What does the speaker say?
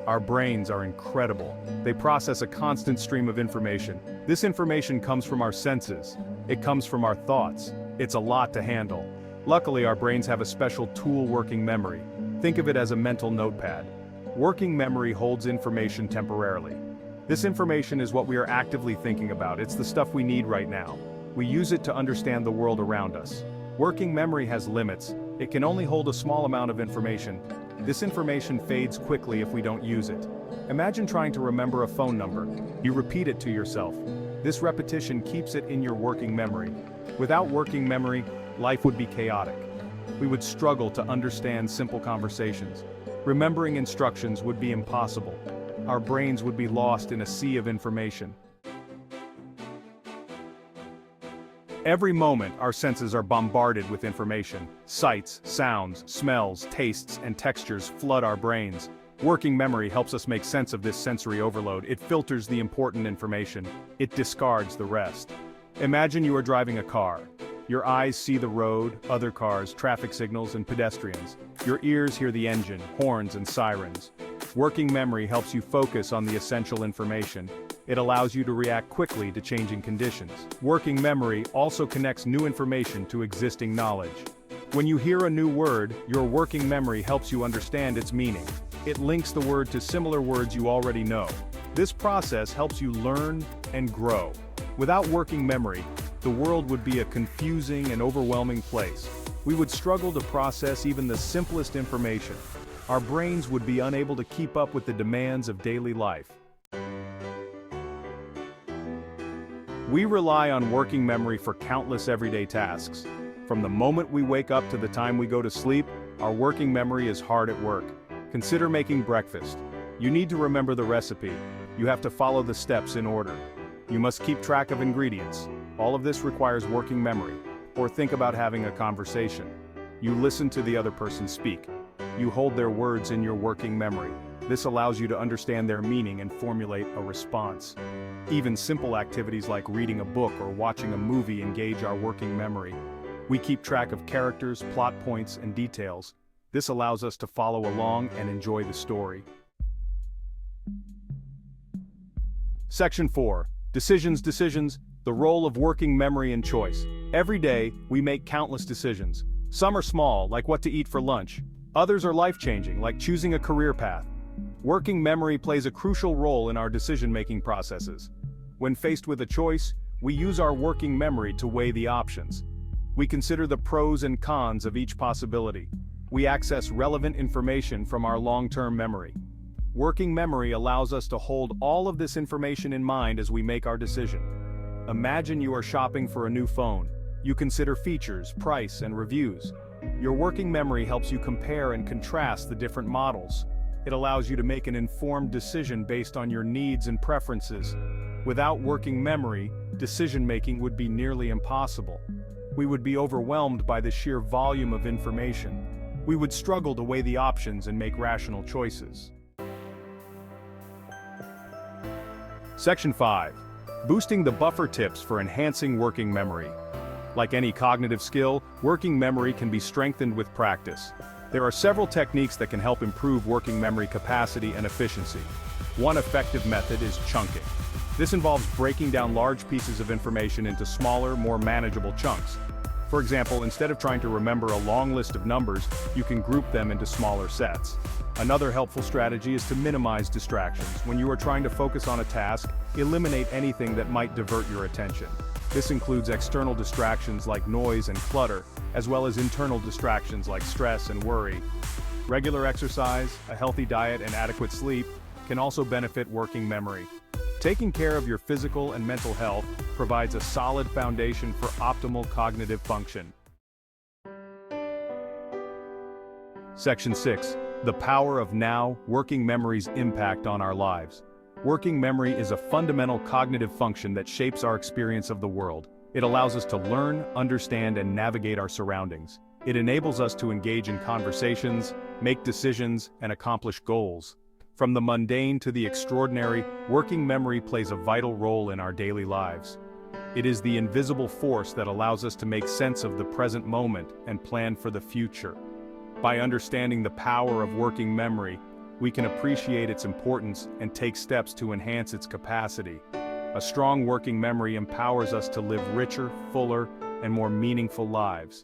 Our brains are incredible. They process a constant stream of information. This information comes from our senses. It comes from our thoughts. It's a lot to handle. Luckily, our brains have a special tool: working memory. Think of it as a mental notepad. Working memory holds information temporarily. This information is what we are actively thinking about. It's the stuff we need right now. We use it to understand the world around us. Working memory has limits. It can only hold a small amount of information. This information fades quickly if we don't use it. Imagine trying to remember a phone number. You repeat it to yourself. This repetition keeps it in your working memory. Without working memory, life would be chaotic. We would struggle to understand simple conversations. Remembering instructions would be impossible. Our brains would be lost in a sea of information. Every moment, our senses are bombarded with information. Sights, sounds, smells, tastes, and textures flood our brains. Working memory helps us make sense of this sensory overload. It filters the important information. It discards the rest. Imagine you are driving a car. Your eyes see the road, other cars, traffic signals, and pedestrians. Your ears hear the engine, horns, and sirens. Working memory helps you focus on the essential information. It allows you to react quickly to changing conditions. Working memory also connects new information to existing knowledge. When you hear a new word, your working memory helps you understand its meaning. It links the word to similar words you already know. This process helps you learn and grow. Without working memory, the world would be a confusing and overwhelming place. We would struggle to process even the simplest information. Our brains would be unable to keep up with the demands of daily life. We rely on working memory for countless everyday tasks. From the moment we wake up to the time we go to sleep, our working memory is hard at work. Consider making breakfast. You need to remember the recipe. You have to follow the steps in order. You must keep track of ingredients. All of this requires working memory. Or think about having a conversation. You listen to the other person speak. You hold their words in your working memory. This allows you to understand their meaning and formulate a response. Even simple activities like reading a book or watching a movie engage our working memory. We keep track of characters, plot points, and details. This allows us to follow along and enjoy the story. Section 4. Decisions, the role of working memory and choice. Every day, we make countless decisions. Some are small, like what to eat for lunch. Others are life-changing, like choosing a career path. Working memory plays a crucial role in our decision-making processes. When faced with a choice, we use our working memory to weigh the options. We consider the pros and cons of each possibility. We access relevant information from our long-term memory. Working memory allows us to hold all of this information in mind as we make our decision. Imagine you are shopping for a new phone. You consider features, price, and reviews. Your working memory helps you compare and contrast the different models. It allows you to make an informed decision based on your needs and preferences. Without working memory, decision-making would be nearly impossible. We would be overwhelmed by the sheer volume of information. We would struggle to weigh the options and make rational choices. Section 5. Boosting the buffer tips for enhancing working memory. Like any cognitive skill, working memory can be strengthened with practice. There are several techniques that can help improve working memory capacity and efficiency. One effective method is chunking. This involves breaking down large pieces of information into smaller, more manageable chunks. For example, instead of trying to remember a long list of numbers, you can group them into smaller sets. Another helpful strategy is to minimize distractions. When you are trying to focus on a task, eliminate anything that might divert your attention. This includes external distractions like noise and clutter, as well as internal distractions like stress and worry. Regular exercise, a healthy diet, and adequate sleep can also benefit working memory. Taking care of your physical and mental health provides a solid foundation for optimal cognitive function. Section 6. The power of now, working memory's impact on our lives. Working memory is a fundamental cognitive function that shapes our experience of the world. It allows us to learn, understand, and navigate our surroundings. It enables us to engage in conversations, make decisions, and accomplish goals. From the mundane to the extraordinary, working memory plays a vital role in our daily lives. It is the invisible force that allows us to make sense of the present moment and plan for the future. By understanding the power of working memory, we can appreciate its importance and take steps to enhance its capacity. A strong working memory empowers us to live richer, fuller, and more meaningful lives.